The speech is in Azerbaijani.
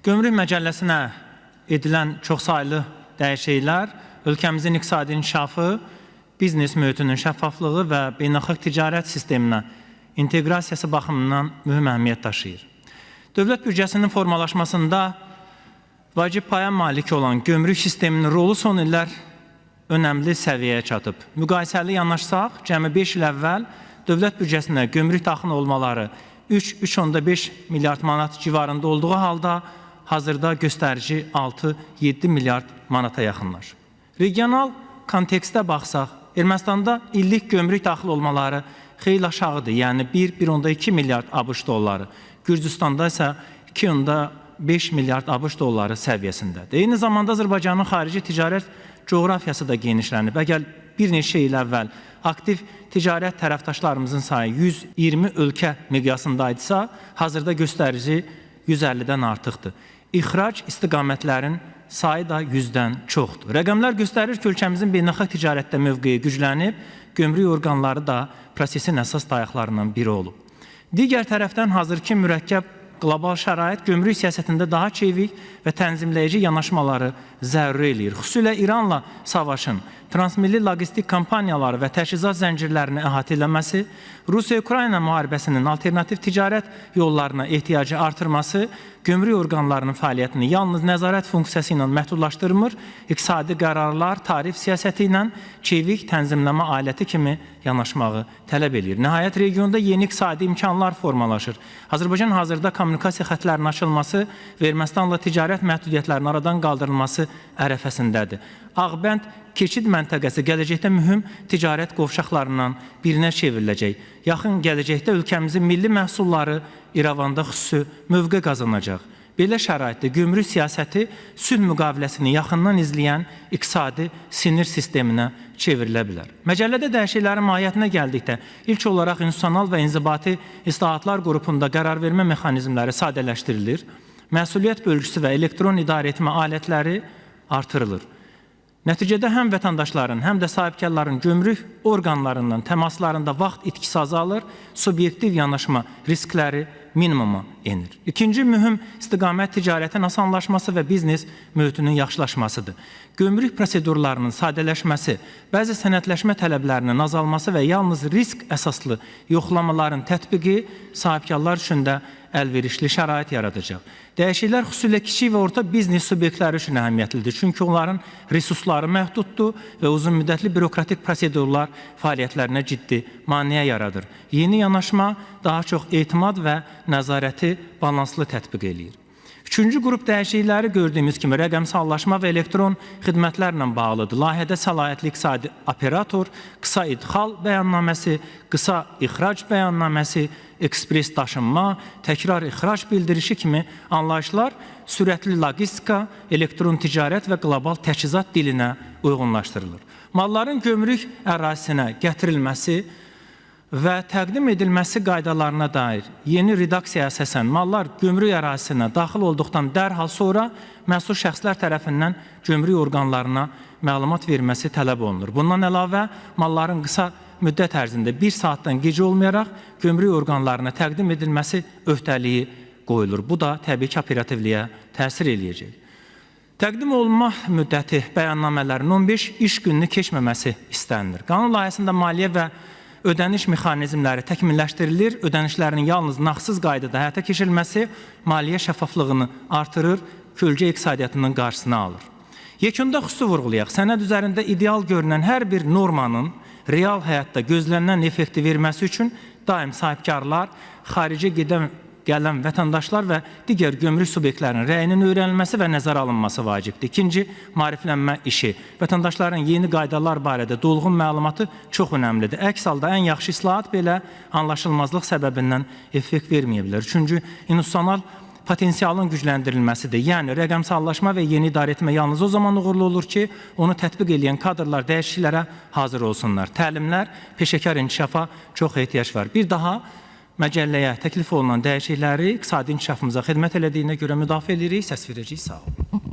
Gömrük Məcəlləsinə edilən çoxsaylı dəyişikliklər ölkəmizin iqtisadi inkişafı, biznes mühitinin şəffaflığı və beynəlxalq ticarət sisteminə inteqrasiyası baxımından mühüm əhəmiyyət daşıyır. Dövlət büdcəsinin formalaşmasında vacib paya malik olan gömrük sisteminin rolu son illər önəmli səviyyəyə çatıb. Müqayisəli yanaşsaq, cəmi 5 il əvvəl dövlət büdcəsinə gömrük daxil olmaları 3,5 milyard manat civarında olduğu halda hazırda göstərici 6-7 milyard manata yaxınlaşır. Regional kontekstə baxsaq, Ermənistanda illik gömrük daxil olmaları xeyli aşağıdır, yəni 1,2 milyard ABŞ dolları, Gürcüstanda isə 2,5 milyard ABŞ dolları səviyyəsindədir. Eyni zamanda Azərbaycanın xarici ticarət coğrafiyası da genişlənib. Əgər bir neçə il əvvəl aktiv ticarət tərəfdaşlarımızın sayı 120 ölkə miqyasındaydısa, hazırda göstərici 150-dən artıqdır. İxrac istiqamətlərin sayı da 100-dən çoxdur. Rəqəmlər göstərir ki, ölkəmizin beynəlxalq ticarətdə mövqeyi güclənib, gömrük orqanları da prosesin əsas dayaqlarından biri olub. Digər tərəfdən hazırki mürəkkəb qlobal şərait gömrük siyasətində daha çevik və tənzimləyici yanaşmaları zəruri eləyir. Xüsusilə İranla savaşın transmilli logistik kampaniyaları və təchizat zəncirlərini əhatə eləməsi, Rusiya-Ukrayna müharibəsinin alternativ ticarət yollarına ehtiyacı artırması, gömrük orqanlarının fəaliyyətini yalnız nəzarət funksiyası ilə məhdudlaşdırmır, iqtisadi qərarlar, tarif siyasəti ilə çevik tənzimləmə aləti kimi yanaşmağı tələb edir. Nəhayət, regionda yeni iqtisadi imkanlar formalaşır. Azərbaycan hazırda kommunikasiya xətlərinin açılması və Ermənistanla ticarət məhdudiyyətlərinin aradan qaldırılması ərəfəsindədir. Ağbənd keçid məntəqəsi gələcəkdə mühüm ticarət qovşaqlarından birinə çevriləcək. Yaxın gələcəkdə ölkəmizin milli məhsulları İrəvanda xüsusi mövqe qazanacaq. Belə şəraitdə gömrük siyasəti sülh müqaviləsini yaxından izləyən iqtisadi sinir sisteminə çevrilə bilər. Məcəllədə dəyişikliklərin mahiyyətinə gəldikdə, ilk olaraq institusional və inzibati islahatlar qrupunda qərarvermə mexanizmləri sadələşdirilir, məsuliyyət bölgüsü və elektron idarəetmə alətləri artırılır. Nəticədə həm vətəndaşların, həm də sahibkarların gömrük orqanlarından təmaslarında vaxt itkisi azalır, subyektiv yanaşma riskləri minimuma enir. İkinci mühüm istiqamət ticarətin asanlaşması və biznes mühitinin yaxşılaşmasıdır. Gömrük prosedurlarının sadələşməsi, bəzi sənədləşmə tələblərinin azalması və yalnız risk əsaslı yoxlamaların tətbiqi sahibkarlar üçün də əlverişli şərait yaradacaq. Dəyişikliklər xüsusilə kiçik və orta biznes subyektləri üçün əhəmiyyətlidir. Çünki onların resursları məhduddur və uzun müddətli bürokratik prosedurlar fəaliyyətlərinə ciddi maneə yaradır. Yeni yanaşma daha çox etimad və nəzarəti balanslı tətbiq eləyir. Üçüncü qrup dəyişiklikləri gördüyümüz kimi rəqəmsallaşma və elektron xidmətlərlə bağlıdır. Layihədə səlahiyyətli iqtisadi operator, qısa idxal bəyannaməsi, qısa ixrac bəyannaməsi, ekspres daşınma, təkrar ixrac bildirişi kimi anlayışlar sürətli logistika, elektron ticarət və qlobal təchizat dilinə uyğunlaşdırılır. Malların gömrük ərazisinə gətirilməsi və təqdim edilməsi qaydalarına dair yeni redaksiyaya əsasən mallar gömrük ərazisinə daxil olduqdan dərhal sonra məsul şəxslər tərəfindən gömrük orqanlarına məlumat verməsi tələb olunur. Bundan əlavə, malların qısa müddət ərzində 1 saatdan gecə olmayaraq gömrük orqanlarına təqdim edilməsi öhdəliyi qoyulur. Bu da təbii ki, operativliyə təsir eləyəcək. Təqdim olunma müddəti bəyannamələrin 15 iş gününü keçməməsi istənilir. Qanun layihəsində maliyyə və ödəniş mexanizmləri təkmilləşdirilir, ödənişlərin yalnız nağdsız qaydada həyata keçirilməsi maliyyə şəffaflığını artırır, kölgə iqtisadiyyatının qarşısını alır. Yekunda xüsusi vurğulayaq, sənəd üzərində ideal görünən hər bir normanın real həyatda gözlənilən effekti verməsi üçün daim sahibkarlar, xarici gələn vətəndaşlar və digər gömrük subyektlərinin rəyinin öyrənilməsi və nəzərə alınması vacibdir. İkinci, maariflənmə işi. Vətəndaşların yeni qaydalar barədə dolğun məlumatı çox önəmlidir. Əks halda ən yaxşı islahat belə anlaşılmazlıq səbəbindən effekt verməyə bilər. Üçüncü, institusional potensialın gücləndirilməsidir. Yəni, rəqəmsallaşma və yeni idarəetmə yalnız o zaman uğurlu olur ki, onu tətbiq edən kadrlar dəyişikliklərə hazır olsunlar. Təlimlər, peşəkar inkişafa çox ehtiyac var. Bir daha, məcəlləyə təklif olunan dəyişiklikləri iqtisadi inkişafımıza xidmət elədiyinə görə müdafiə edirik, səs verəcəyik, sağ olun.